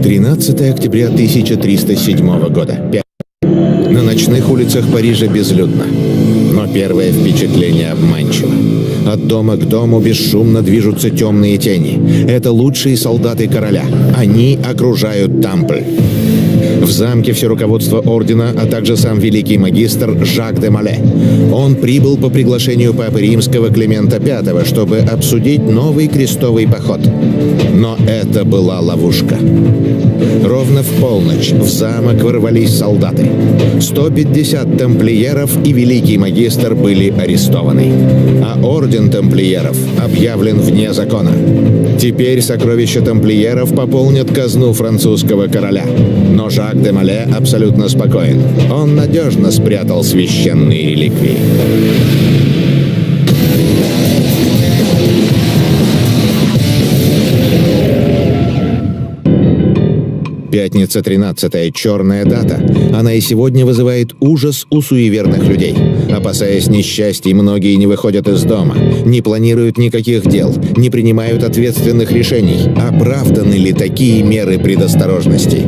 13 октября 1307 года. На ночных улицах Парижа безлюдно. Но первое впечатление обманчиво. От дома к дому бесшумно движутся темные тени. Это лучшие солдаты короля. Они окружают Тампль. В замке все руководство ордена, а также сам великий магистр Жак де Мале. Он прибыл по приглашению папы римского Климента V, чтобы обсудить новый крестовый поход. Но это была ловушка. Ровно в полночь в замок ворвались солдаты. 150 тамплиеров и великий магистр были арестованы. А орден тамплиеров объявлен вне закона. Теперь сокровища тамплиеров пополнят казну французского короля. Но Жак де Мале абсолютно спокоен. Он надежно спрятал священные реликвии. Пятница 13-я, черная дата. Она и сегодня вызывает ужас у суеверных людей. Опасаясь несчастий, многие не выходят из дома, не планируют никаких дел, не принимают ответственных решений. Оправданы ли такие меры предосторожности?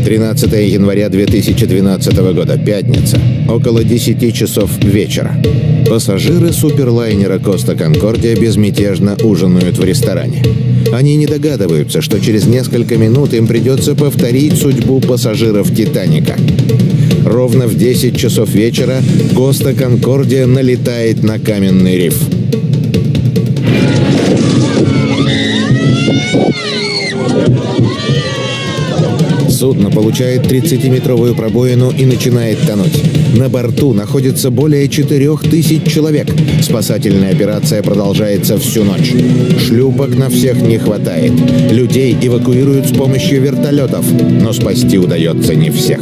13 января 2012 года, пятница, около 10 часов вечера. Пассажиры суперлайнера «Коста Конкордия» безмятежно ужинают в ресторане. Они не догадываются, что через несколько минут им придется повторить судьбу пассажиров «Титаника». Ровно в 10 часов вечера «Коста Конкордия» налетает на каменный риф. Судно получает 30-метровую пробоину и начинает тонуть. На борту находится более 4000 человек. Спасательная операция продолжается всю ночь. Шлюпок на всех не хватает. Людей эвакуируют с помощью вертолетов, но спасти удается не всех.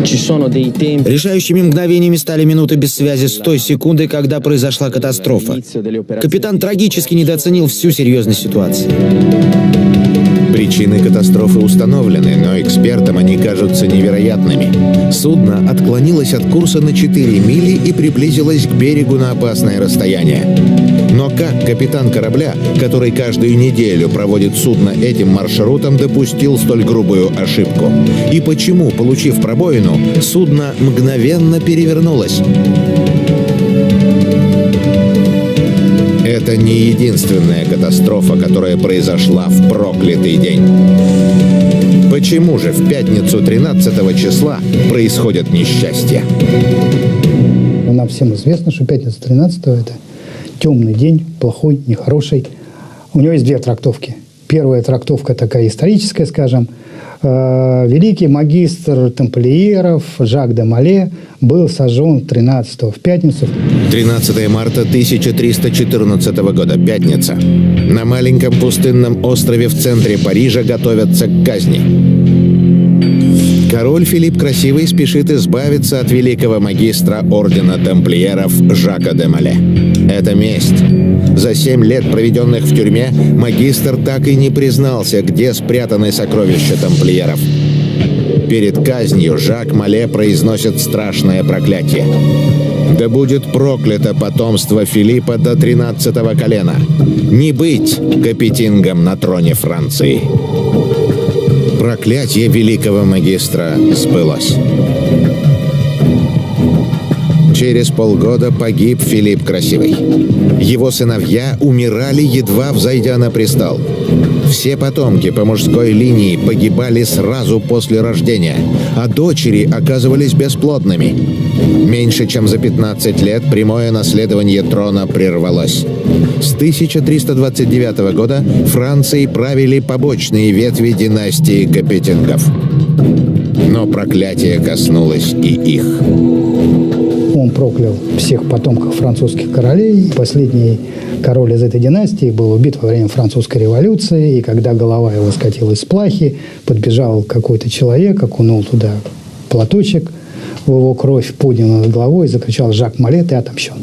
Решающими мгновениями стали минуты без связи с той секунды, когда произошла катастрофа. Капитан трагически недооценил всю серьезность ситуации. Причины катастрофы установлены, но экспертам они кажутся невероятными. Судно отклонилось от курса на 4 мили и приблизилось к берегу на опасное расстояние. Но как капитан корабля, который каждую неделю проводит судно этим маршрутом, допустил столь грубую ошибку? И почему, получив пробоину, судно мгновенно перевернулось? Это не единственная катастрофа, которая произошла в проклятый день. Почему же в пятницу 13 числа происходят несчастья? Нам всем известно, что пятница 13 это темный день, плохой, нехороший. У него есть две трактовки. Первая трактовка такая историческая, скажем. Великий магистр тамплиеров Жак де Мале был сожжен 13-го в пятницу. 13 марта 1314 года, пятница. На маленьком пустынном острове в центре Парижа готовятся к казни. Король Филипп Красивый спешит избавиться от великого магистра ордена тамплиеров Жака де Мале. Это месть. За 7 лет, проведенных в тюрьме, магистр так и не признался, где спрятаны сокровища тамплиеров. Перед казнью Жак Мале произносит страшное проклятие. «Да будет проклято потомство Филиппа до 13-го колена! Не быть капетингом на троне Франции!» Проклятие великого магистра сбылось. Через полгода погиб Филипп Красивый. Его сыновья умирали, едва взойдя на престол. Все потомки по мужской линии погибали сразу после рождения, а дочери оказывались бесплодными. Меньше чем за 15 лет прямое наследование трона прервалось. С 1329 года Францией правили побочные ветви династии Капетингов. Но проклятие коснулось и их. Он проклял всех потомков французских королей. Последний король из этой династии был убит во время французской революции. И когда голова его скатилась с плахи, подбежал какой-то человек, окунул туда платочек в его кровь, поднял над головой и закричал: «Жак Мале, ты отомщен».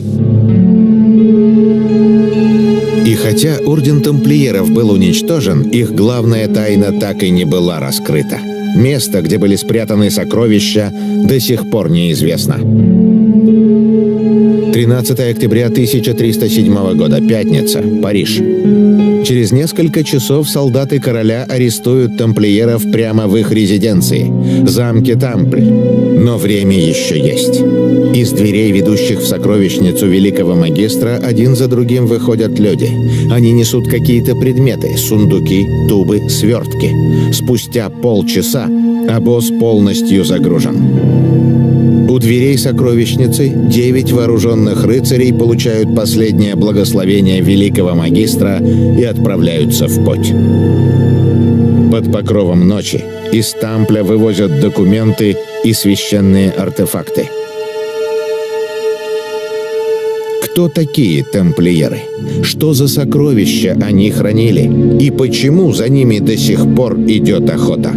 И хотя орден тамплиеров был уничтожен, их главная тайна так и не была раскрыта. Место, где были спрятаны сокровища, до сих пор неизвестно. 13 октября 1307 года. Пятница. Париж. Через несколько часов солдаты короля арестуют тамплиеров прямо в их резиденции – замке Тампль. Но время еще есть. Из дверей, ведущих в сокровищницу великого магистра, один за другим выходят люди. Они несут какие-то предметы – сундуки, тубы, свертки. Спустя полчаса обоз полностью загружен. У дверей сокровищницы 9 вооруженных рыцарей получают последнее благословение великого магистра и отправляются в путь. Под покровом ночи из Тампля вывозят документы и священные артефакты. Кто такие тамплиеры? Что за сокровища они хранили? И почему за ними до сих пор идет охота?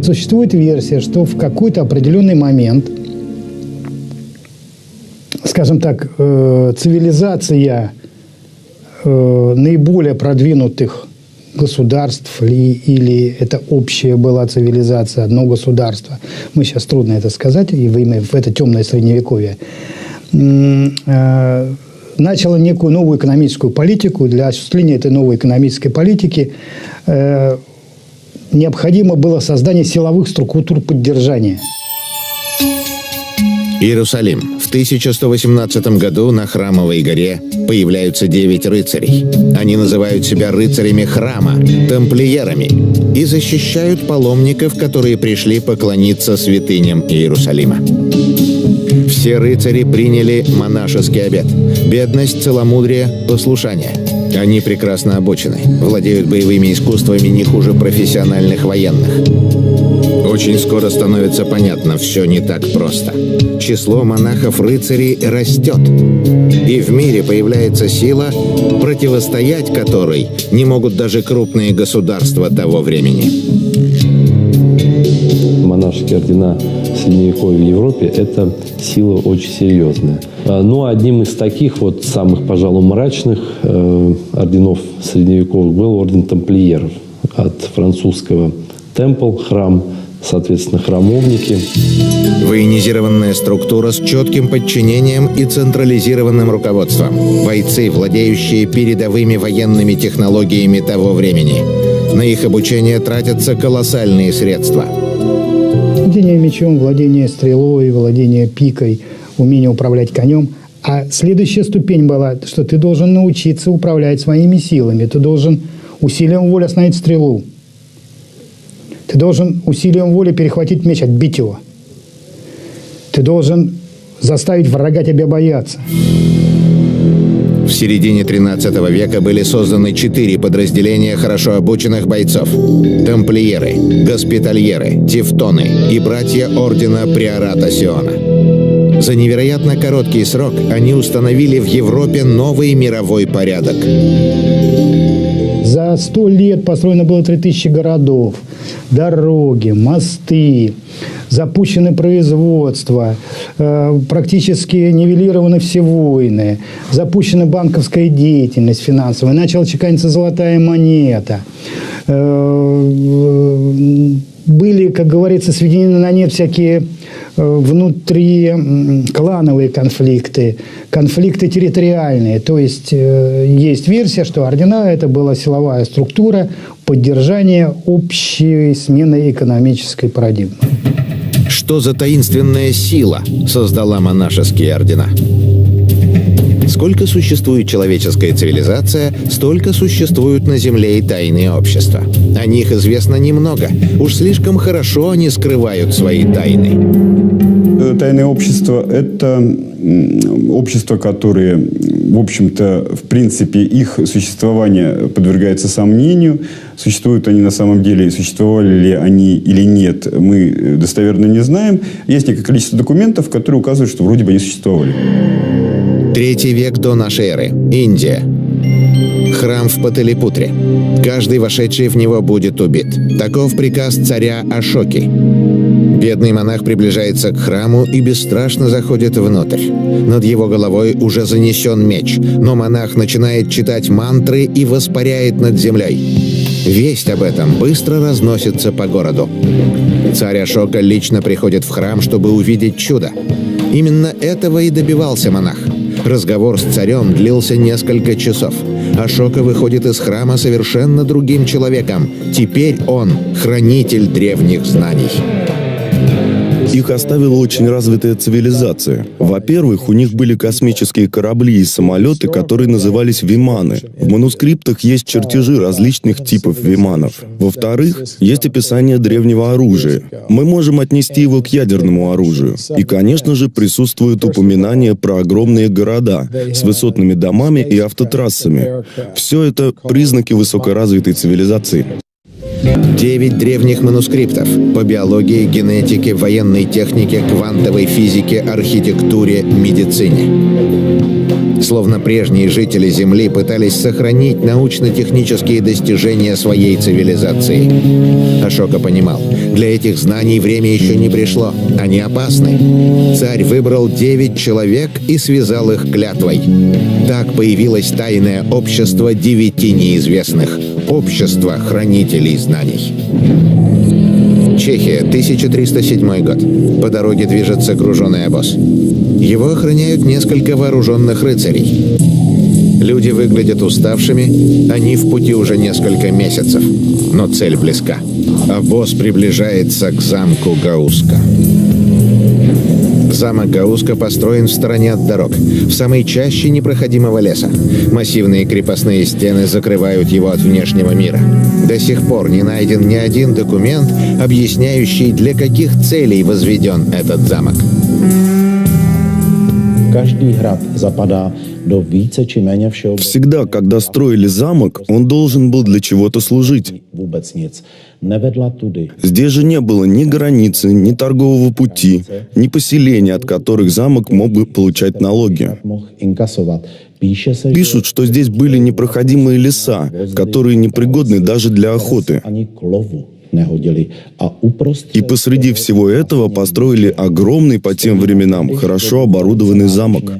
Существует версия, что в какой-то определенный момент, скажем так, цивилизация наиболее продвинутых государств или это общая была цивилизация, одно государство, мы сейчас трудно это сказать, и в это темное средневековье, начала некую новую экономическую политику. Для осуществления этой новой экономической политики необходимо было создание силовых структур поддержания. Иерусалим. В 1118 году на Храмовой горе появляются 9 рыцарей. Они называют себя рыцарями храма, тамплиерами, и защищают паломников, которые пришли поклониться святыням Иерусалима. Все рыцари приняли монашеский обет – бедность, целомудрие, послушание. Они прекрасно обучены, владеют боевыми искусствами не хуже профессиональных военных. Очень скоро становится понятно, все не так просто. Число монахов-рыцарей растет. И в мире появляется сила, противостоять которой не могут даже крупные государства того времени. Монашеские ордена Средневековья в Европе – это сила очень серьезная. Но одним из таких вот самых, пожалуй, мрачных орденов средневековых был орден тамплиеров. От французского «темпл» – храм, соответственно, храмовники. Военизированная структура с четким подчинением и централизированным руководством. Бойцы, владеющие передовыми военными технологиями того времени. На их обучение тратятся колоссальные средства. Владение мечом, владение стрелой, владение пикой, умение управлять конем. А следующая ступень была, что ты должен научиться управлять своими силами. Ты должен усилием воли остановить стрелу. Ты должен усилием воли перехватить меч, отбить его. Ты должен заставить врага тебя бояться. В середине 13 века были созданы 4 подразделения хорошо обученных бойцов. Тамплиеры, госпитальеры, тевтоны и братья ордена Приората Сиона. За невероятно короткий срок они установили в Европе новый мировой порядок. За 100 лет построено было 3000 городов, дороги, мосты, запущены производства, практически нивелированы все войны, запущена банковская деятельность финансовая, начала чеканиться золотая монета. Были, как говорится, сведены на нет всякие внутриклановые конфликты, конфликты территориальные. То есть есть версия, что ордена – это была силовая структура поддержания общей смены экономической парадигмы. Что за таинственная сила создала монашеские ордена? Сколько существует человеческая цивилизация, столько существуют на Земле и тайные общества. О них известно немного. Уж слишком хорошо они скрывают свои тайны. Тайные общества – это общества, которые, в общем-то, в принципе, их существование подвергается сомнению. Существуют они на самом деле, существовали ли они или нет, мы достоверно не знаем. Есть некое количество документов, которые указывают, что вроде бы они существовали. 3 век до нашей эры. Индия. Храм в Паталипутре. Каждый вошедший в него будет убит. Таков приказ царя Ашоки. Бедный монах приближается к храму и бесстрашно заходит внутрь. Над его головой уже занесен меч, но монах начинает читать мантры и воспаряет над землей. Весть об этом быстро разносится по городу. Царь Ашока лично приходит в храм, чтобы увидеть чудо. Именно этого и добивался монах. Разговор с царем длился несколько часов. Ашока выходит из храма совершенно другим человеком. Теперь он хранитель древних знаний. Их оставила очень развитая цивилизация. Во-первых, у них были космические корабли и самолеты, которые назывались виманы. В манускриптах есть чертежи различных типов виманов. Во-вторых, есть описание древнего оружия. Мы можем отнести его к ядерному оружию. И, конечно же, присутствует упоминание про огромные города с высотными домами и автотрассами. Все это признаки высокоразвитой цивилизации. 9 древних манускриптов по биологии, генетике, военной технике, квантовой физике, архитектуре, медицине. Словно прежние жители Земли пытались сохранить научно-технические достижения своей цивилизации. Ашока понимал, для этих знаний время еще не пришло, они опасны. Царь выбрал 9 человек и связал их клятвой. Так появилось тайное общество 9 неизвестных. Общество хранителей знаний. Чехия, 1307 год. По дороге движется груженный обоз. Его охраняют несколько вооруженных рыцарей. Люди выглядят уставшими, они в пути уже несколько месяцев. Но цель близка. Обоз приближается к замку Гауска. Замок Гауска построен в стороне от дорог, в самой чаще непроходимого леса. Массивные крепостные стены закрывают его от внешнего мира. До сих пор не найден ни один документ, объясняющий, для каких целей возведен этот замок. Всегда, когда строили замок, он должен был для чего-то служить. Здесь же не было ни границы, ни торгового пути, ни поселений, от которых замок мог бы получать налоги. Пишут, что здесь были непроходимые леса, которые непригодны даже для охоты. И посреди всего этого построили огромный по тем временам, хорошо оборудованный замок.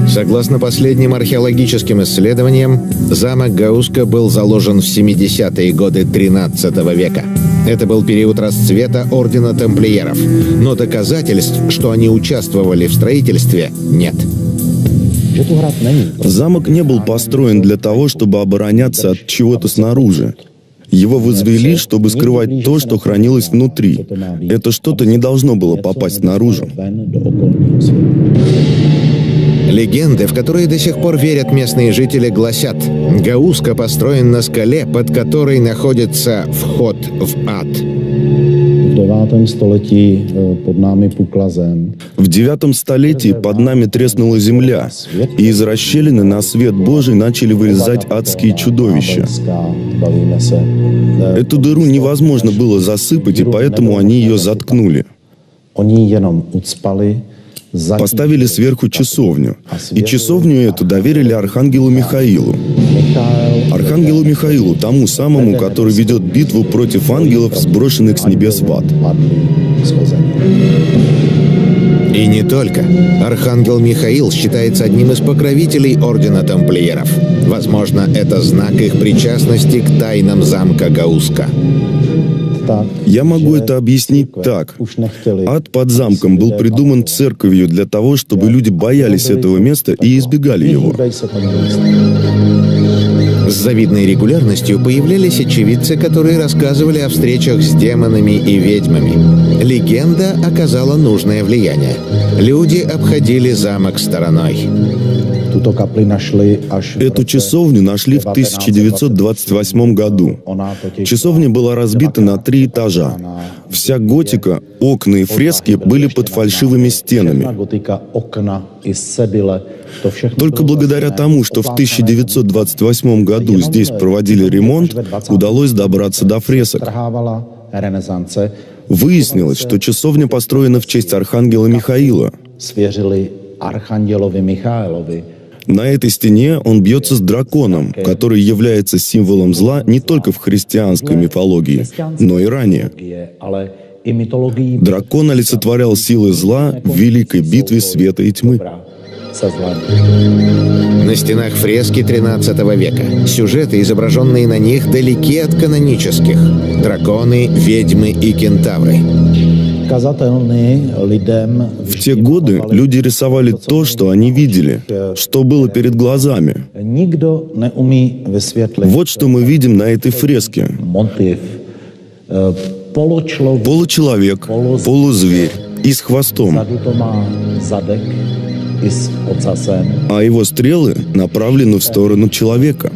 Согласно последним археологическим исследованиям, замок Гауска был заложен в 70-е годы XIII века. Это был период расцвета ордена тамплиеров, но доказательств, что они участвовали в строительстве, нет. Замок не был построен для того, чтобы обороняться от чего-то снаружи. Его возвели, чтобы скрывать то, что хранилось внутри. Это что-то не должно было попасть наружу. Легенды, в которые до сих пор верят местные жители, гласят: Гауска построен на скале, под которой находится вход в ад. В 9 столетии под нами треснула земля, и из расщелины на свет Божий начали вылезать адские чудовища. Эту дыру невозможно было засыпать, и поэтому они ее заткнули. Поставили сверху часовню, и часовню эту доверили архангелу Михаилу. Архангелу Михаилу, тому самому, который ведет битву против ангелов, сброшенных с небес в ад. И не только. Архангел Михаил считается одним из покровителей ордена тамплиеров. Возможно, это знак их причастности к тайнам замка Гауска. Я могу это объяснить так. Ад под замком был придуман церковью для того, чтобы люди боялись этого места и избегали его. С завидной регулярностью появлялись очевидцы, которые рассказывали о встречах с демонами и ведьмами. Легенда оказала нужное влияние. Люди обходили замок стороной. Эту часовню нашли в 1928 году. Часовня была разбита на 3 этажа. Вся готика, окна и фрески были под фальшивыми стенами. Только благодаря тому, что в 1928 году здесь проводили ремонт, удалось добраться до фресок. Выяснилось, что часовня построена в честь архангела Михаила. На этой стене он бьется с драконом, который является символом зла не только в христианской мифологии, но и ранее. Дракон олицетворял силы зла в великой битве света и тьмы. На стенах фрески XIII века. Сюжеты, изображенные на них, далеки от канонических. Драконы, ведьмы и кентавры. В те годы люди рисовали то, что они видели, что было перед глазами. Вот что мы видим на этой фреске. Получеловек, полузверь и с хвостом. А его стрелы направлены в сторону человека.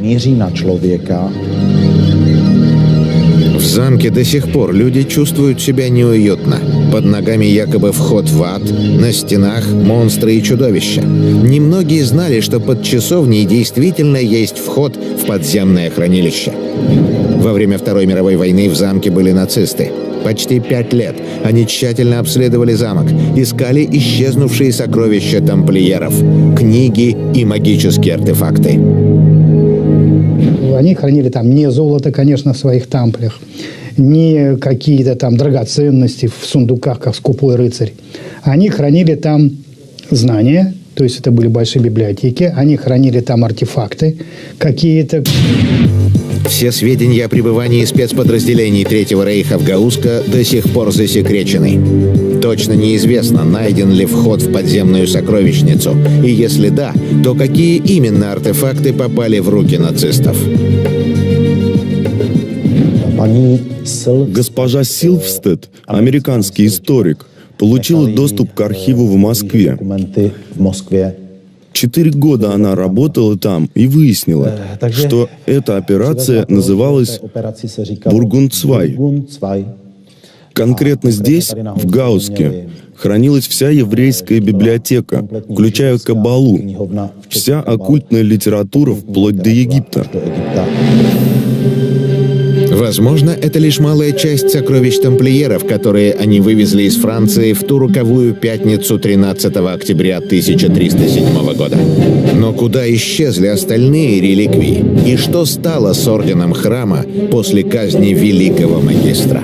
В замке до сих пор люди чувствуют себя неуютно. Под ногами якобы вход в ад, на стенах монстры и чудовища. Немногие знали, что под часовней действительно есть вход в подземное хранилище. Во время Второй мировой войны в замке были нацисты. Почти 5 лет они тщательно обследовали замок, искали исчезнувшие сокровища тамплиеров, книги и магические артефакты. Они хранили там не золото, конечно, в своих тамплях, не какие-то там драгоценности в сундуках, как скупой рыцарь. Они хранили там знания, то есть это были большие библиотеки, они хранили там артефакты какие-то. Все сведения о пребывании спецподразделений Третьего рейха в Гауско до сих пор засекречены. Точно неизвестно, найден ли вход в подземную сокровищницу, и если да, то какие именно артефакты попали в руки нацистов. Госпожа Силвстед, американский историк, получила доступ к архиву в Москве. 4 года она работала там и выяснила, что эта операция называлась «Бургундцвай». Конкретно здесь, в Гауске, хранилась вся еврейская библиотека, включая Каббалу, вся оккультная литература вплоть до Египта. Возможно, это лишь малая часть сокровищ тамплиеров, которые они вывезли из Франции в ту роковую пятницу 13 октября 1307 года. Но куда исчезли остальные реликвии? И что стало с орденом храма после казни великого магистра?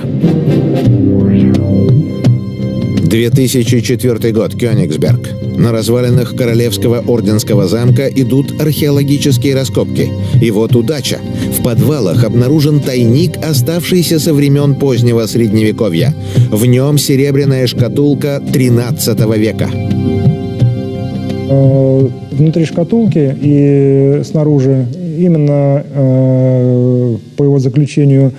2004 год, Кёнигсберг. На развалинах Королевского орденского замка идут археологические раскопки. И вот удача. В подвалах обнаружен тайник, оставшийся со времен позднего Средневековья. В нем серебряная шкатулка 13 века. Внутри шкатулки и снаружи именно по его заключению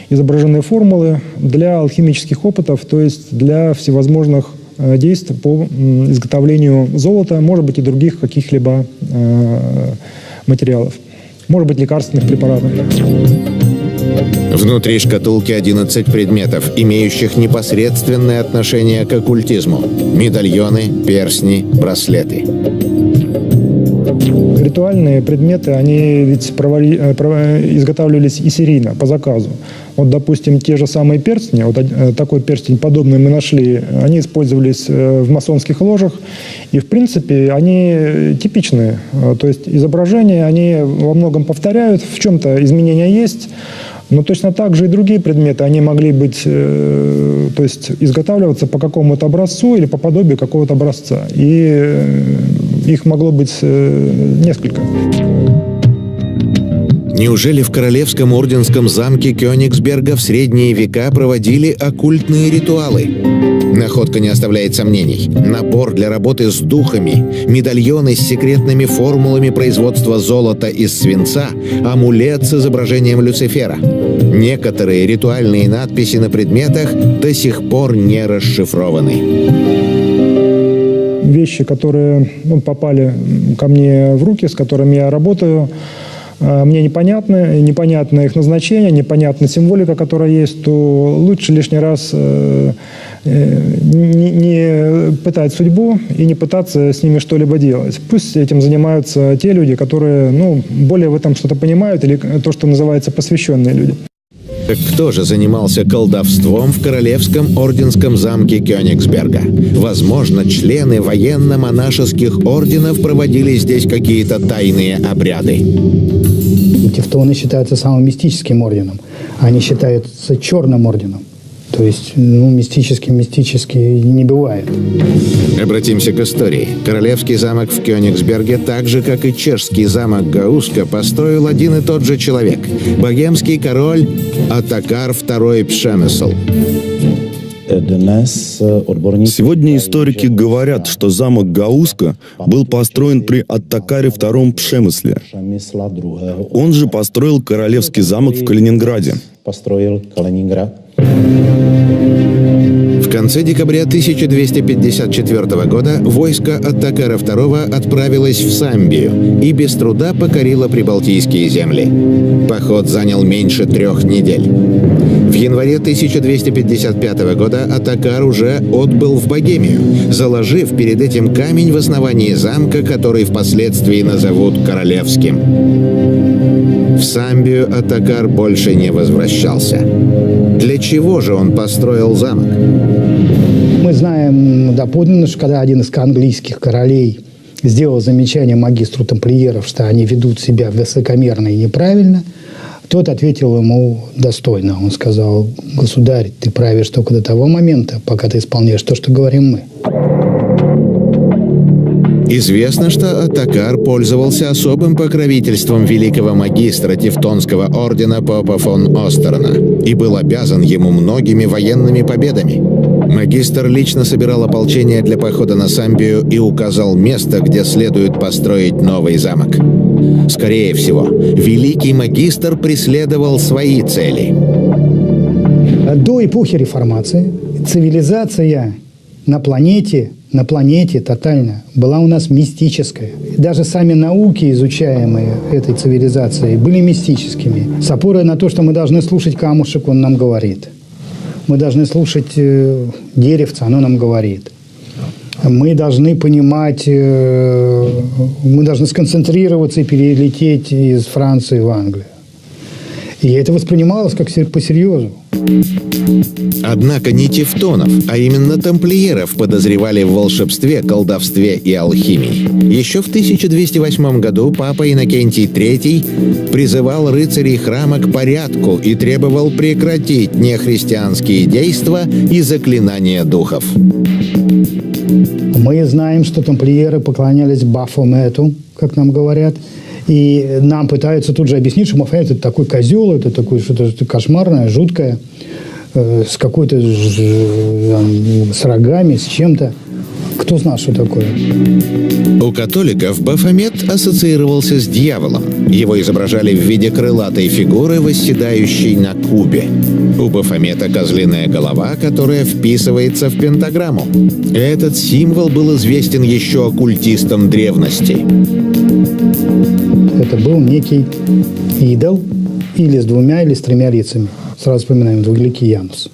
изображены формулы для алхимических опытов, то есть для всевозможных действий по изготовлению золота, может быть, и других каких-либо материалов, может быть, лекарственных препаратов. Внутри шкатулки 11 предметов, имеющих непосредственное отношение к оккультизму. Медальоны, перстни, браслеты. Ритуальные предметы, они ведь изготавливались и серийно, по заказу. Вот, допустим, те же самые перстни, вот такой перстень подобный мы нашли, они использовались в масонских ложах, и, в принципе, они типичные. То есть изображения, они во многом повторяют, в чем-то изменения есть, но точно так же и другие предметы, они могли быть, то есть изготавливаться по какому-то образцу или по подобию какого-то образца. И их могло быть несколько. Неужели в Королевском орденском замке Кёнигсберга в средние века проводили оккультные ритуалы? Находка не оставляет сомнений. Набор для работы с духами, медальоны с секретными формулами производства золота из свинца, амулет с изображением Люцифера. Некоторые ритуальные надписи на предметах до сих пор не расшифрованы. Вещи, которые попали ко мне в руки, с которыми я работаю, мне непонятно их назначение, непонятна символика, которая есть, то лучше лишний раз не пытать судьбу и не пытаться с ними что-либо делать. Пусть этим занимаются те люди, которые более в этом что-то понимают, или то, что называется посвященные люди. Так кто же занимался колдовством в Королевском орденском замке Кёнигсберга? Возможно, члены военно-монашеских орденов проводили здесь какие-то тайные обряды. Тевтоны считаются самым мистическим орденом. Они считаются черным орденом. То есть, мистически не бывает. Обратимся к истории. Королевский замок в Кёнигсберге, так же, как и чешский замок Гауско, построил один и тот же человек – богемский король Отакар II Пшемесл. Сегодня историки говорят, что замок Гауска был построен при Оттокаре II Пшемысле. Он же построил королевский замок в Калининграде. В конце декабря 1254 года войско Оттокара II отправилось в Самбию и без труда покорило прибалтийские земли. Поход занял меньше 3 недель. В январе 1255 года Оттокар уже отбыл в Богемию, заложив перед этим камень в основании замка, который впоследствии назовут Королевским. В Самбию Оттокар больше не возвращался. Для чего же он построил замок? Мы знаем доподлинно, что когда один из английских королей сделал замечание магистру тамплиеров, что они ведут себя высокомерно и неправильно, тот ответил ему достойно. Он сказал: «Государь, ты правишь только до того момента, пока ты исполняешь то, что говорим мы». Известно, что Оттокар пользовался особым покровительством великого магистра Тевтонского ордена Попа фон Остерна и был обязан ему многими военными победами. Магистр лично собирал ополчение для похода на Самбию и указал место, где следует построить новый замок. Скорее всего, великий магистр преследовал свои цели. До эпохи реформации цивилизация на планете тотально была у нас мистическая. Даже сами науки, изучаемые этой цивилизацией, были мистическими. С опорой на то, что мы должны слушать камушек, он нам говорит. Мы должны слушать деревца, оно нам говорит. Мы должны понимать, мы должны сконцентрироваться и перелететь из Франции в Англию. И это воспринималось как по-серьезу. Однако не тевтонов, а именно тамплиеров подозревали в волшебстве, колдовстве и алхимии. Еще в 1208 году папа Иннокентий III призывал рыцарей храма к порядку и требовал прекратить нехристианские действия и заклинания духов. Мы знаем, что тамплиеры поклонялись Бафомету, как нам говорят, и нам пытаются тут же объяснить, что Бафомет – это такой козел, это такое что-то кошмарное, жуткое, с какой-то с рогами, с чем-то. Кто знал, что такое? У католиков Бафомет ассоциировался с дьяволом. Его изображали в виде крылатой фигуры, восседающей на кубе. У Бафомета козлиная голова, которая вписывается в пентаграмму. Этот символ был известен еще оккультистам древности. Это был некий идол или с 2 или с 3 лицами. Сразу вспоминаем двугликий Янус.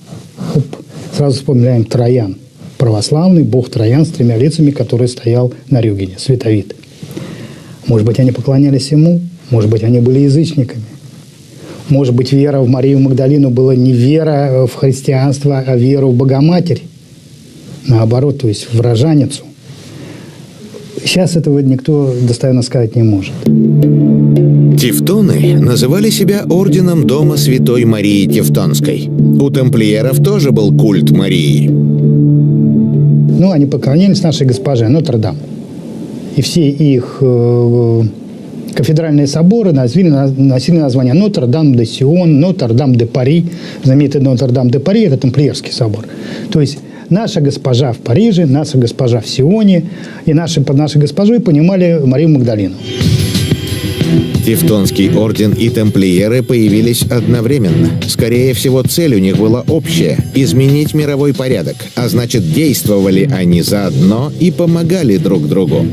Сразу вспоминаем Троян. Православный бог Троян с 3 лицами, который стоял на Рюгене, Световид. Может быть, они поклонялись ему, может быть, они были язычниками. Может быть, вера в Марию Магдалину была не вера в христианство, а вера в Богоматерь. Наоборот, то есть в рожаницу. Сейчас этого никто достоверно сказать не может. Тевтоны называли себя орденом Дома Святой Марии Тевтонской. У тамплиеров тоже был культ Марии. Ну, они поклонялись нашей госпоже Нотр-Дам. И все их кафедральные соборы носили название Нотр-Дам-де-Сион, Нотр-Дам-де-Пари. Знаменитый Нотр-Дам-де-Пари – это тамплиерский собор. То есть наша госпожа в Париже, наша госпожа в Сионе. И под нашей госпожой понимали Марию Магдалину. Тевтонский орден и тамплиеры появились одновременно. Скорее всего, цель у них была общая – изменить мировой порядок, а значит, действовали они заодно и помогали друг другу.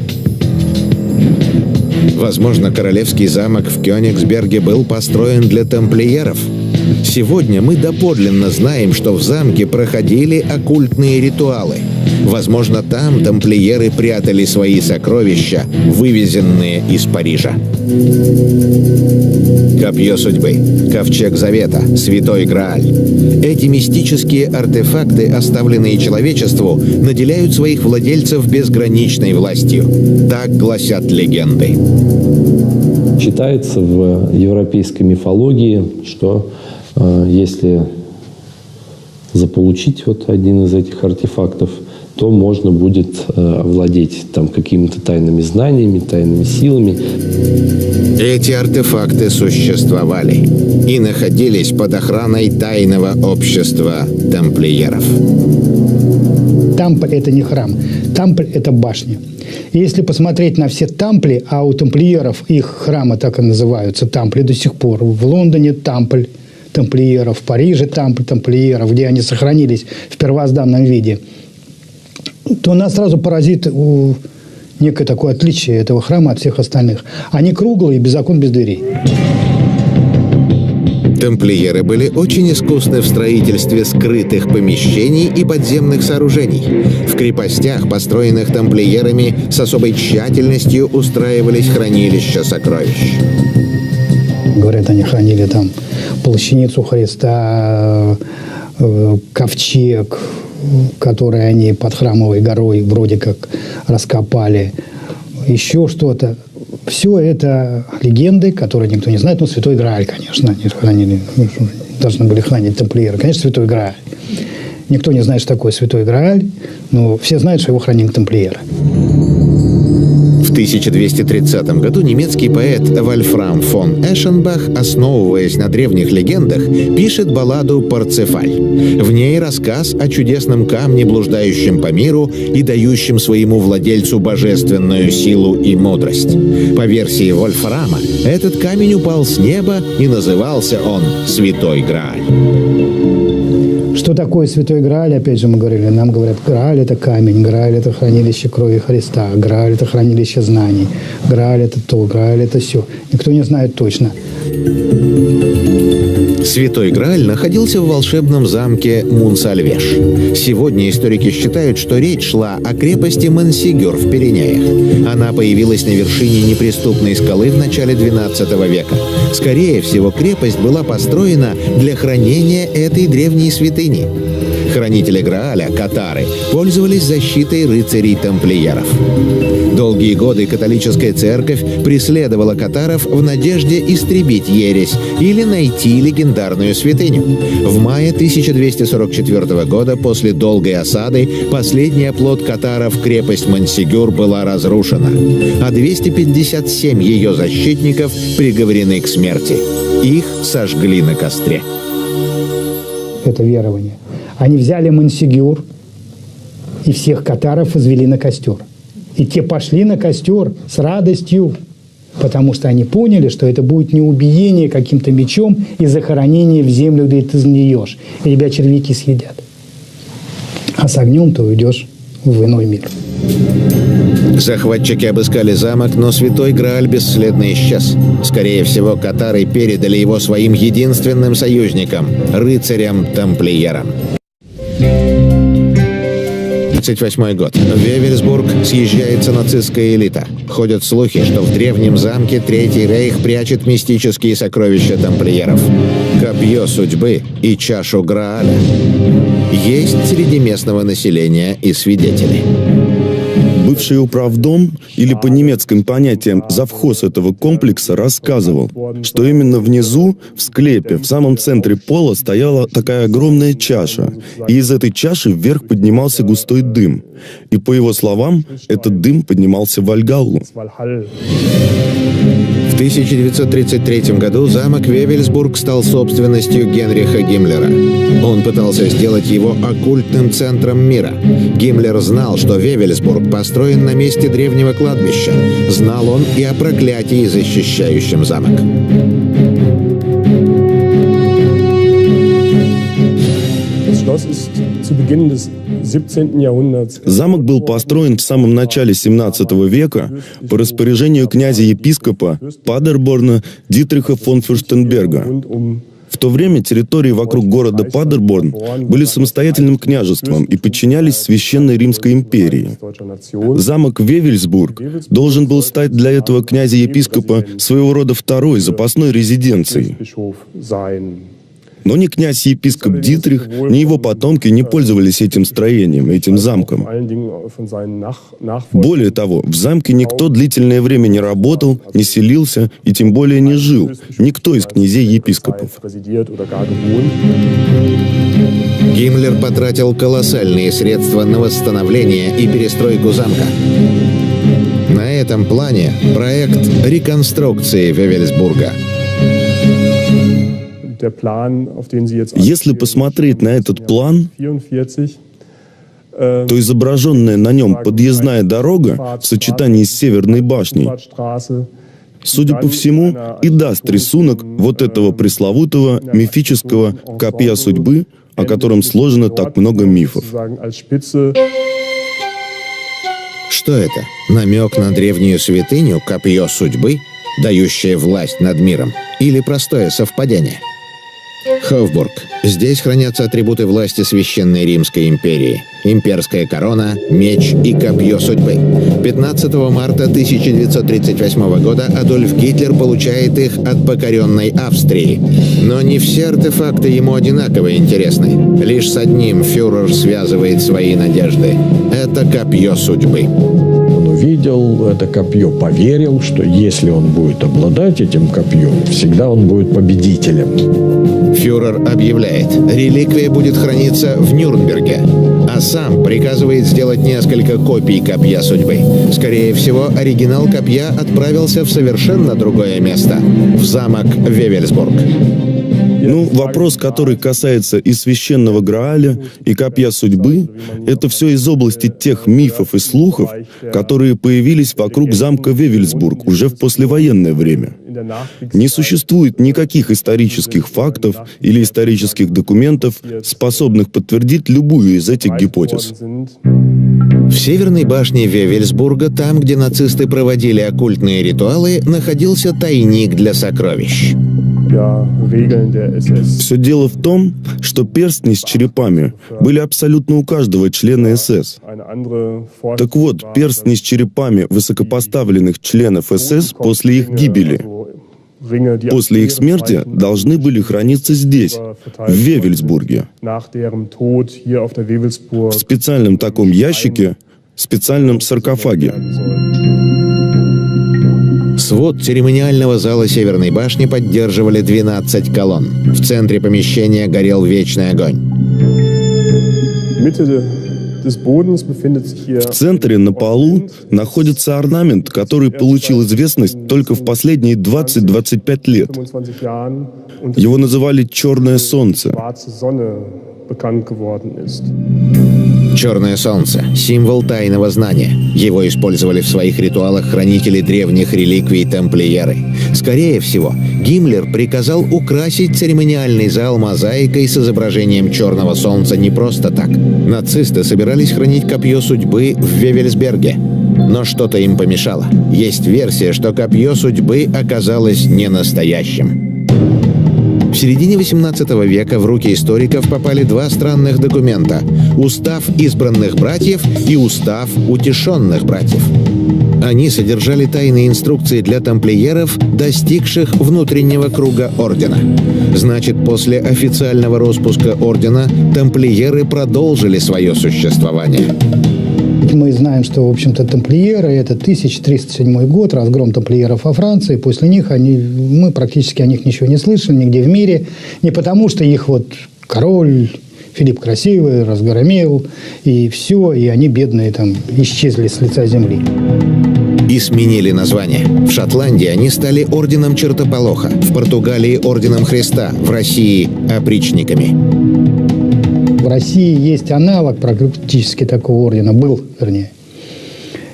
Возможно, королевский замок в Кёнигсберге был построен для тамплиеров. Сегодня мы доподлинно знаем, что в замке проходили оккультные ритуалы. Возможно, там тамплиеры прятали свои сокровища, вывезенные из Парижа. Копье судьбы, ковчег завета, святой Грааль. Эти мистические артефакты, оставленные человечеству, наделяют своих владельцев безграничной властью. Так гласят легенды. Считается в европейской мифологии, что если заполучить вот один из этих артефактов, то можно будет овладеть там какими-то тайными знаниями, тайными силами. Эти артефакты существовали и находились под охраной тайного общества тамплиеров. Тампль – это не храм. Тампль – это башня. И если посмотреть на все тампли, а у тамплиеров их храмы так и называются, тампли до сих пор. В Лондоне тампль тамплиеров, в Париже тампль тамплиеров, где они сохранились в первозданном виде, то нас сразу поразит некое такое отличие этого храма от всех остальных. Они круглые, без окон, без дверей. Тамплиеры были очень искусны в строительстве скрытых помещений и подземных сооружений. В крепостях, построенных тамплиерами, с особой тщательностью устраивались хранилища сокровищ. Говорят, они хранили там плащаницу Христа, ковчег, который они под Храмовой горой вроде как раскопали, еще что-то. Все это легенды, которые никто не знает. Ну, Святой Грааль, конечно, они хранили, должны были хранить тамплиеры. Конечно, Святой Грааль. Никто не знает, что такое Святой Грааль, но все знают, что его хранили тамплиеры. В 1230 году немецкий поэт Вольфрам фон Эшенбах, основываясь на древних легендах, пишет балладу «Парцефаль». В ней рассказ о чудесном камне, блуждающем по миру и дающем своему владельцу божественную силу и мудрость. По версии Вольфрама, этот камень упал с неба, и назывался он «Святой Грааль». Что такое Святой Грааль? Опять же, мы говорили, нам говорят, Грааль – это камень, Грааль – это хранилище крови Христа, Грааль – это хранилище знаний, Грааль – это то, Грааль – это все. Никто не знает точно. Святой Грааль находился в волшебном замке Мунсальвеш. Сегодня историки считают, что речь шла о крепости Мансигюр в Пиренеях. Она появилась на вершине неприступной скалы в начале XII века. Скорее всего, крепость была построена для хранения этой древней святыни. Хранители Грааля, катары, пользовались защитой рыцарей-тамплиеров. Долгие годы католическая церковь преследовала катаров в надежде истребить ересь или найти легендарную святыню. В мае 1244 года, после долгой осады, последний оплот катаров, крепость Мансигюр, была разрушена, а 257 ее защитников приговорены к смерти. Их сожгли на костре. Это верование. Они взяли Мансигюр и всех катаров извели на костер. И те пошли на костер с радостью, потому что они поняли, что это будет не убиение каким-то мечом и захоронение в землю, где ты сгниешь, и тебя червяки съедят. А с огнем ты уйдешь в иной мир. Захватчики обыскали замок, но Святой Грааль бесследно исчез. Скорее всего, катары передали его своим единственным союзникам – рыцарям-тамплиерам. 1938 год. В Вевельсбург съезжается нацистская элита. Ходят слухи, что в древнем замке Третий Рейх прячет мистические сокровища тамплиеров. Копье судьбы и чашу Грааля. Есть среди местного населения и свидетели. Бывший управдом, или по немецким понятиям завхоз этого комплекса, рассказывал, что именно внизу, в склепе, в самом центре пола стояла такая огромная чаша, и из этой чаши вверх поднимался густой дым. И по его словам, этот дым поднимался в Вальгаллу. В 1933 году замок Вевельсбург стал собственностью Генриха Гиммлера. Он пытался сделать его оккультным центром мира. Гиммлер знал, что Вевельсбург построен на месте древнего кладбища. Знал он и о проклятии, защищающем замок. Замок был построен в самом начале 17 века по распоряжению князя-епископа Падерборна Дитриха фон Фюрстенберга. В то время территории вокруг города Падерборн были самостоятельным княжеством и подчинялись Священной Римской империи. Замок Вевельсбург должен был стать для этого князя-епископа своего рода второй запасной резиденцией. Но ни князь-епископ Дитрих, ни его потомки не пользовались этим строением, этим замком. Более того, в замке никто длительное время не работал, не селился и тем более не жил. Никто из князей-епископов. Гиммлер потратил колоссальные средства на восстановление и перестройку замка. На этом плане проект реконструкции Вевельсбурга. Если посмотреть на этот план, то изображенная на нем подъездная дорога в сочетании с Северной башней, судя по всему, и даст рисунок вот этого пресловутого мифического копья судьбы, о котором сложено так много мифов. Что это? Намек на древнюю святыню копье судьбы, дающее власть над миром? Или простое совпадение? Хофбург. Здесь хранятся атрибуты власти Священной Римской империи. Имперская корона, меч и копье судьбы. 15 марта 1938 года Адольф Гитлер получает их от покоренной Австрии. Но не все артефакты ему одинаково интересны. Лишь с одним фюрер связывает свои надежды. Это копье судьбы. Он увидел это копье, поверил, что если он будет обладать этим копьем, всегда он будет победителем. Фюрер объявляет, реликвия будет храниться в Нюрнберге, а сам приказывает сделать несколько копий копья судьбы. Скорее всего, оригинал копья отправился в совершенно другое место – в замок Вевельсбург. Ну, вопрос, который касается и священного Грааля, и копья судьбы, это все из области тех мифов и слухов, которые появились вокруг замка Вевельсбург уже в послевоенное время. Не существует никаких исторических фактов или исторических документов, способных подтвердить любую из этих гипотез. В северной башне Вевельсбурга, там, где нацисты проводили оккультные ритуалы, находился тайник для сокровищ. Все дело в том, что перстни с черепами были абсолютно у каждого члена СС. Так вот, перстни с черепами высокопоставленных членов СС после их гибели, после их смерти, должны были храниться здесь, в Вевельсбурге, в специальном таком ящике, в специальном саркофаге. Свод церемониального зала Северной башни поддерживали 12 колонн. В центре помещения горел вечный огонь. В центре на полу находится орнамент, который получил известность только в последние 20-25 лет. Его называли «Черное солнце». Черное солнце – символ тайного знания. Его использовали в своих ритуалах хранители древних реликвий тамплиеры. Скорее всего, Гиммлер приказал украсить церемониальный зал мозаикой с изображением черного солнца не просто так. Нацисты собирались хранить копье судьбы в Вевельсберге. Но что-то им помешало. Есть версия, что копье судьбы оказалось не настоящим. В середине XVIII века в руки историков попали два странных документа – Устав избранных братьев и Устав утешенных братьев. Они содержали тайные инструкции для тамплиеров, достигших внутреннего круга ордена. Значит, после официального распуска ордена тамплиеры продолжили свое существование. Мы знаем, что, в общем-то, тамплиеры – это 1307 год, разгром тамплиеров во Франции. После них мы практически о них ничего не слышали нигде в мире. Не потому, что их вот король Филипп Красивый разгромил, и все, и они, бедные, там, исчезли с лица земли. И сменили название. В Шотландии они стали Орденом Чертополоха, в Португалии – Орденом Христа, в России – опричниками. В России есть аналог практически такого ордена, был, вернее.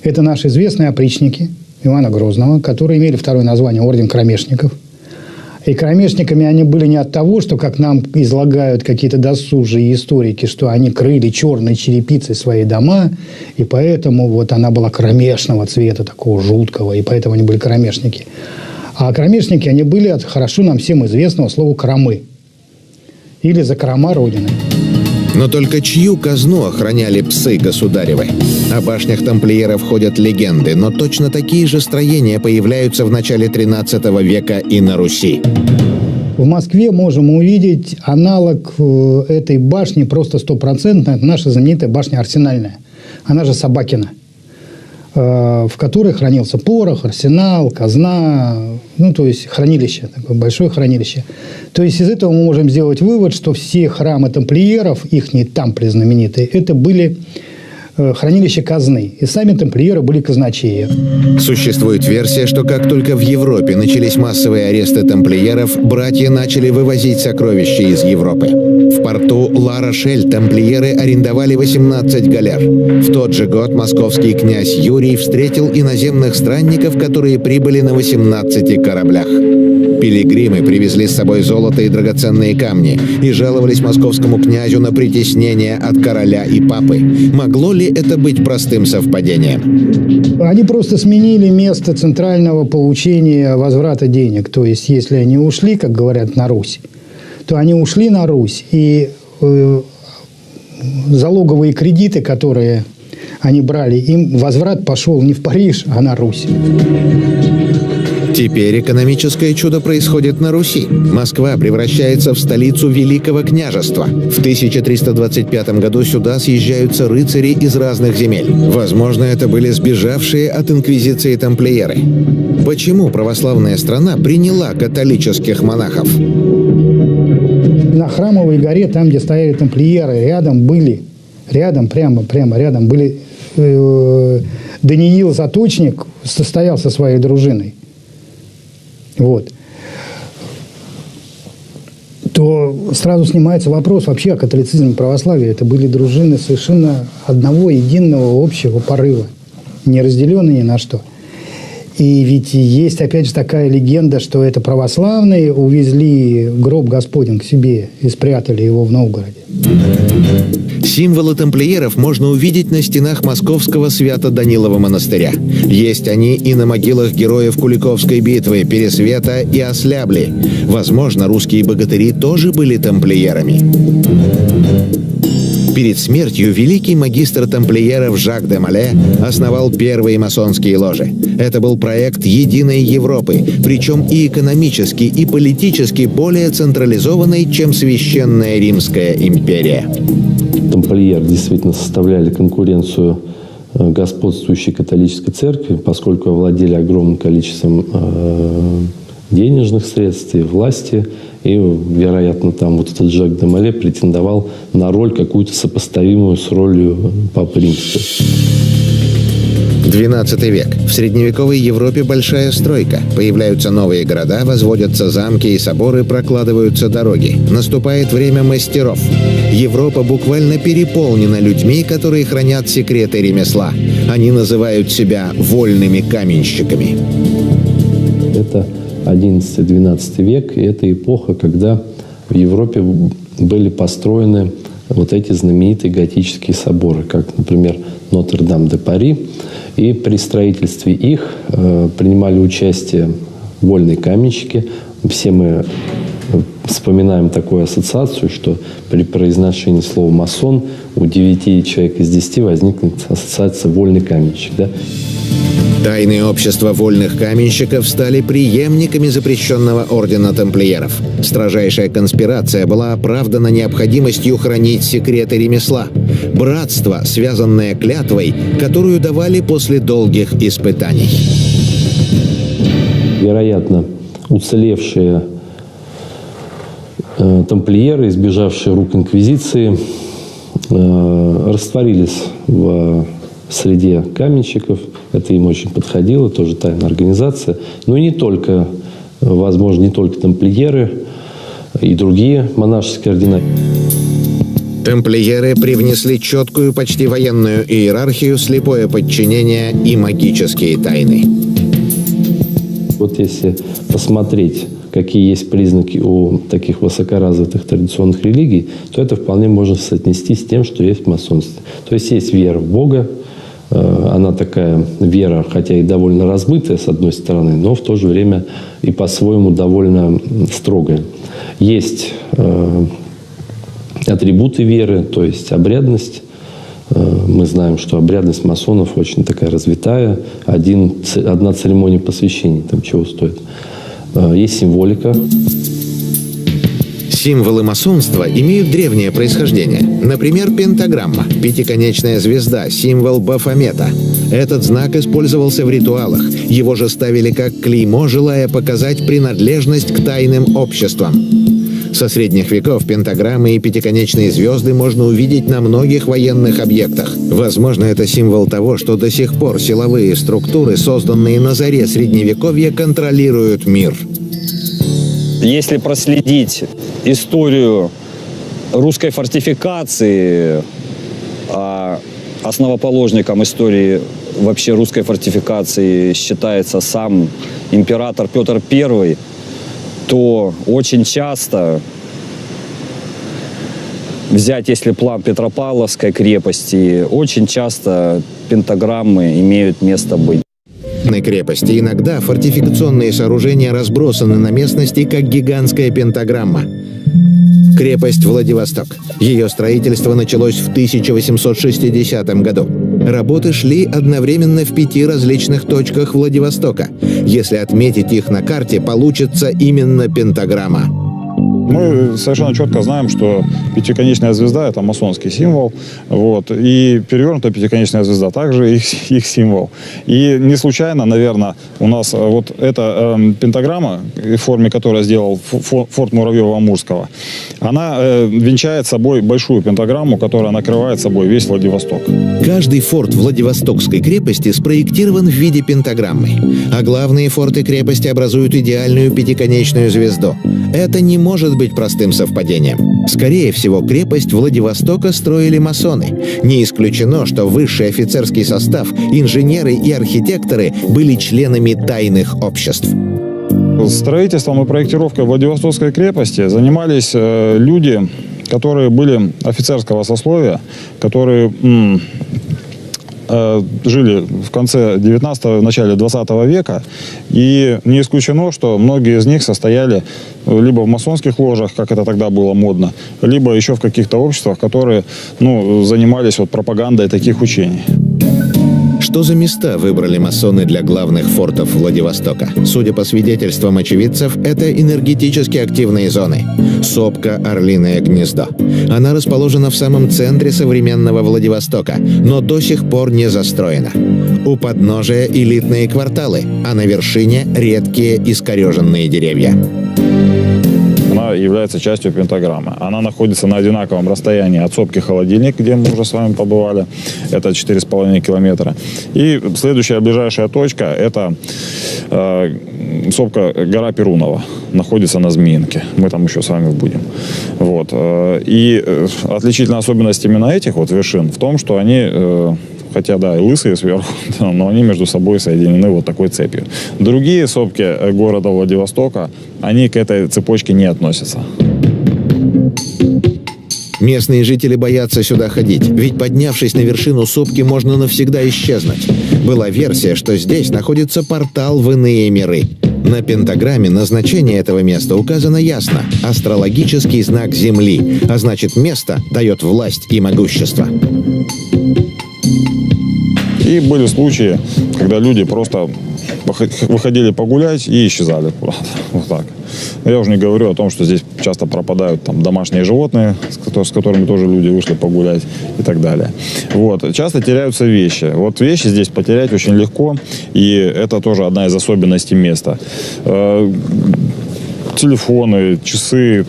Это наши известные опричники Ивана Грозного, которые имели второе название Орден Кромешников. И кромешниками они были не от того, что, как нам излагают какие-то досужие историки, что они крыли черной черепицей свои дома, и поэтому вот она была кромешного цвета, такого жуткого, и поэтому они были кромешники. А кромешники, они были от хорошо нам всем известного слова «кромы» или «закрома Родины». Но только чью казну охраняли псы государевы? О башнях тамплиеров ходят легенды, но точно такие же строения появляются в начале XIII века и на Руси. В Москве можем увидеть аналог этой башни просто стопроцентно. Это наша знаменитая башня Арсенальная. Она же Собакина, в которой хранился порох, арсенал, казна, ну, то есть хранилище, такое большое хранилище. То есть из этого мы можем сделать вывод, что все храмы тамплиеров, ихние тампли знаменитые, это были хранилище казны. И сами тамплиеры были казначеи. Существует версия, что как только в Европе начались массовые аресты тамплиеров, братья начали вывозить сокровища из Европы. В порту Ла-Рошель тамплиеры арендовали 18 галер. В тот же год московский князь Юрий встретил иноземных странников, которые прибыли на 18 кораблях. Пилигримы привезли с собой золото и драгоценные камни и жаловались московскому князю на притеснение от короля и папы. Могло ли это быть простым совпадением? Они просто сменили место центрального получения возврата денег. То есть, если они ушли, как говорят, на Русь, то они ушли на Русь, и залоговые кредиты, которые они брали, им возврат пошел не в Париж, а на Русь. Теперь экономическое чудо происходит на Руси. Москва превращается в столицу Великого княжества. В 1325 году сюда съезжаются рыцари из разных земель. Возможно, это были сбежавшие от инквизиции тамплиеры. Почему православная страна приняла католических монахов? На Храмовой горе, там, где стояли тамплиеры, прямо рядом были Даниил Заточник, стоял со своей дружиной. Вот. То сразу снимается вопрос вообще о католицизме и православии. Это были дружины совершенно одного единого общего порыва, не разделенные ни на что. И ведь есть, опять же, такая легенда, что это православные увезли гроб Господень к себе и спрятали его в Новгороде. Символы тамплиеров можно увидеть на стенах московского Свято-Данилова монастыря. Есть они и на могилах героев Куликовской битвы, Пересвета и Ослябли. Возможно, русские богатыри тоже были тамплиерами. Перед смертью великий магистр тамплиеров Жак де Моле основал первые масонские ложи. Это был проект единой Европы, причем и экономически, и политически более централизованный, чем Священная Римская империя. Тамплиеры действительно составляли конкуренцию господствующей католической церкви, поскольку овладели огромным количеством денежных средств и власти. И, вероятно, там вот этот Жак де Моле претендовал на роль какую-то сопоставимую с ролью Папы Римского. XII век. В средневековой Европе большая стройка. Появляются новые города, возводятся замки и соборы, прокладываются дороги. Наступает время мастеров. Европа буквально переполнена людьми, которые хранят секреты ремесла. Они называют себя вольными каменщиками. Это XI-XII век, и это эпоха, когда в Европе были построены вот эти знаменитые готические соборы, как, например, Нотр-Дам-де-Пари. И при строительстве их принимали участие вольные каменщики. Все мы вспоминаем такую ассоциацию, что при произношении слова «масон» у 9 человек из 10 возникнет ассоциация «вольный каменщик». Да? Тайные общества вольных каменщиков стали преемниками запрещенного ордена тамплиеров. Строжайшая конспирация была оправдана необходимостью хранить секреты ремесла. Братство, связанное клятвой, которую давали после долгих испытаний. Вероятно, уцелевшие тамплиеры, избежавшие рук инквизиции, растворились в среде каменщиков. Это им очень подходило, тоже тайная организация. Но и не только, возможно, не только тамплиеры, и другие монашеские ордена. Тамплиеры привнесли четкую, почти военную иерархию, слепое подчинение и магические тайны. Вот если посмотреть, какие есть признаки у таких высокоразвитых традиционных религий, то это вполне можно соотнести с тем, что есть в масонстве. То есть вера в Бога. Она такая вера, хотя и довольно размытая, с одной стороны, но в то же время и по-своему довольно строгая. Есть атрибуты веры, то есть обрядность. Мы знаем, что обрядность масонов очень такая развитая. Одна церемония посвящения там чего стоит. Есть символика. Символы масонства имеют древнее происхождение. Например, пентаграмма, пятиконечная звезда, символ Бафомета. Этот знак использовался в ритуалах. Его же ставили как клеймо, желая показать принадлежность к тайным обществам. Со средних веков пентаграммы и пятиконечные звезды можно увидеть на многих военных объектах. Возможно, это символ того, что до сих пор силовые структуры, созданные на заре Средневековья, контролируют мир. Если проследить историю русской фортификации, а основоположником истории вообще русской фортификации считается сам император Петр I, то очень часто взять, если план Петропавловской крепости, очень часто пентаграммы имеют место быть. На крепости иногда фортификационные сооружения разбросаны на местности, как гигантская пентаграмма. Крепость Владивосток. Ее строительство началось в 1860 году. Работы шли одновременно в 5 различных точках Владивостока. Если отметить их на карте, получится именно пентаграмма. Мы совершенно четко знаем, что пятиконечная звезда – это масонский символ, вот, и перевернутая пятиконечная звезда также их символ. И не случайно, наверное, у нас вот эта пентаграмма, в форме которой сделал форт Муравьева-Амурского, она венчает собой большую пентаграмму, которая накрывает собой весь Владивосток. Каждый форт Владивостокской крепости спроектирован в виде пентаграммы, а главные форты крепости образуют идеальную пятиконечную звезду. Это не может быть простым совпадением. Скорее всего, крепость Владивостока строили масоны. Не исключено, что высший офицерский состав, инженеры и архитекторы были членами тайных обществ. Строительством и проектировкой Владивостокской крепости занимались люди, которые были офицерского сословия, которые жили в конце 19-го, в начале 20 века, и не исключено, что многие из них состояли либо в масонских ложах, как это тогда было модно, либо еще в каких-то обществах, которые занимались пропагандой таких учений. Что за места выбрали масоны для главных фортов Владивостока? Судя по свидетельствам очевидцев, это энергетически активные зоны. Сопка «Орлиное гнездо». Она расположена в самом центре современного Владивостока, но до сих пор не застроена. У подножия элитные кварталы, а на вершине редкие искореженные деревья. Она является частью пентаграммы. Она находится на одинаковом расстоянии от сопки Холодильник, где мы уже с вами побывали. Это 4,5 километра. И следующая ближайшая точка – это сопка гора Перунова. Находится на Змеинке. Мы там еще с вами будем. Вот. И отличительная особенность именно этих вершин в том, что они... хотя, да, и лысые сверху, но они между собой соединены вот такой цепью. Другие сопки города Владивостока, они к этой цепочке не относятся. Местные жители боятся сюда ходить, ведь поднявшись на вершину сопки, можно навсегда исчезнуть. Была версия, что здесь находится портал в иные миры. На пентаграмме назначение этого места указано ясно – астрологический знак Земли, а значит, место дает власть и могущество. И были случаи, когда люди просто выходили погулять и исчезали куда-то. Вот так. Я уже не говорю о том, что здесь часто пропадают домашние животные, с которыми тоже люди вышли погулять и так далее. Вот. Часто теряются вещи. Вот вещи здесь потерять очень легко, и это тоже одна из особенностей места. Телефоны, часы,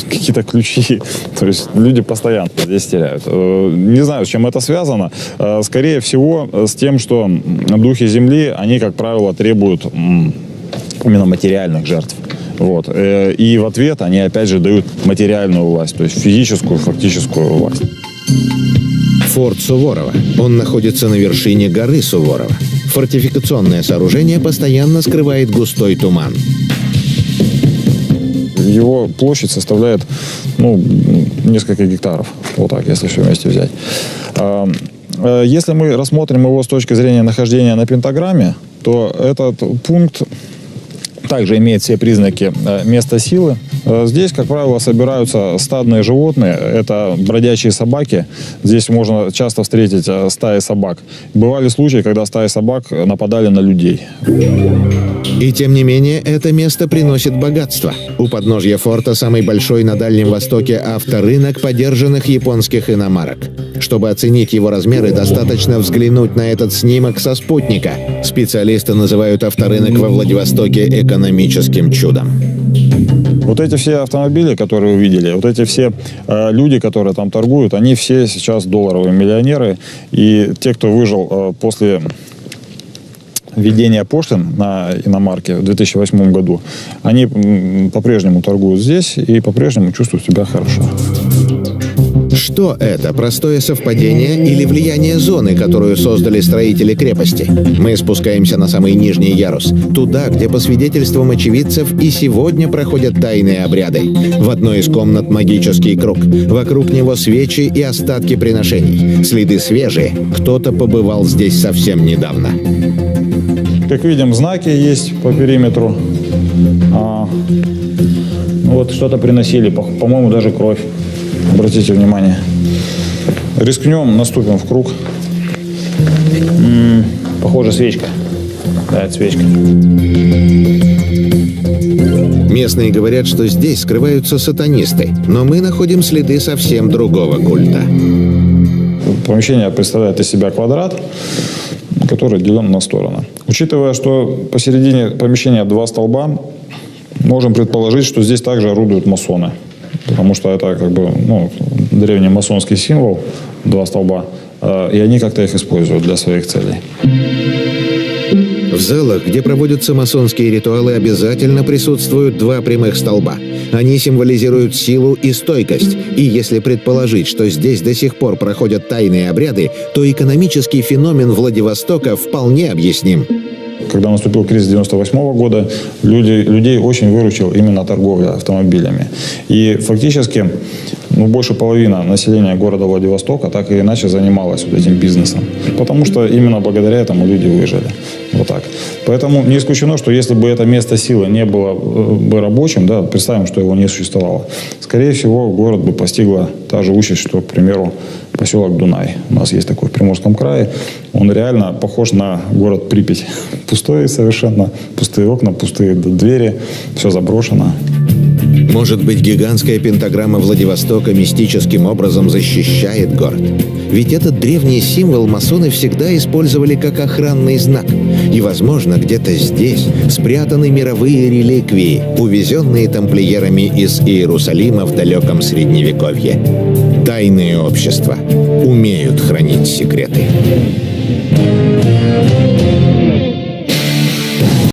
какие-то ключи. То есть люди постоянно здесь теряют. Не знаю, с чем это связано. Скорее всего, с тем, что духи Земли, они, как правило, требуют именно материальных жертв. Вот. И в ответ они, опять же, дают материальную власть, то есть физическую, фактическую власть. Форт Суворова. Он находится на вершине горы Суворова. Фортификационное сооружение постоянно скрывает густой туман. Его площадь составляет несколько гектаров, вот так, если все вместе взять. Если мы рассмотрим его с точки зрения нахождения на пентаграмме, то этот пункт также имеет все признаки места силы. Здесь, как правило, собираются стадные животные. Это бродячие собаки. Здесь можно часто встретить стаи собак. Бывали случаи, когда стаи собак нападали на людей. И тем не менее, это место приносит богатство. У подножья форта самый большой на Дальнем Востоке авторынок подержанных японских иномарок. Чтобы оценить его размеры, достаточно взглянуть на этот снимок со спутника. Специалисты называют авторынок во Владивостоке экономическим чудом. Вот эти все автомобили, которые вы видели, вот эти все люди, которые там торгуют, они все сейчас долларовые миллионеры. И те, кто выжил после введения пошлин на иномарки в 2008 году, они по-прежнему торгуют здесь и по-прежнему чувствуют себя хорошо. Что это? Простое совпадение или влияние зоны, которую создали строители крепости? Мы спускаемся на самый нижний ярус, туда, где, по свидетельствам очевидцев, и сегодня проходят тайные обряды. В одной из комнат магический круг. Вокруг него свечи и остатки приношений. Следы свежие. Кто-то побывал здесь совсем недавно. Как видим, знаки есть по периметру. Вот что-то приносили, по-моему, даже кровь. Обратите внимание. Рискнем, наступим в круг. Похоже, свечка. Да, это свечка. Местные говорят, что здесь скрываются сатанисты, но мы находим следы совсем другого культа. Помещение представляет из себя квадрат, который отделен на стороны. Учитывая, что посередине помещения два столба, можем предположить, что здесь также орудуют масоны. Потому что это как бы древний масонский символ, два столба, и они как-то их используют для своих целей. В залах, где проводятся масонские ритуалы, обязательно присутствуют два прямых столба. Они символизируют силу и стойкость. И если предположить, что здесь до сих пор проходят тайные обряды, то экономический феномен Владивостока вполне объясним. Когда наступил кризис 1998 года, людей очень выручил именно торговля автомобилями. И фактически больше половины населения города Владивостока так или иначе занималась вот этим бизнесом. Потому что именно благодаря этому люди выжили. Вот так. Поэтому не исключено, что если бы это место силы не было бы рабочим, да, представим, что его не существовало, скорее всего, город бы постигла та же участь, что, к примеру, поселок Дунай. У нас есть такой в Приморском крае. Он реально похож на город Припять. Пустой совершенно, пустые окна, пустые двери, все заброшено. Может быть, гигантская пентаграмма Владивостока мистическим образом защищает город? Ведь этот древний символ масоны всегда использовали как охранный знак. И, возможно, где-то здесь спрятаны мировые реликвии, увезенные тамплиерами из Иерусалима в далеком Средневековье. Тайные общества умеют хранить секреты.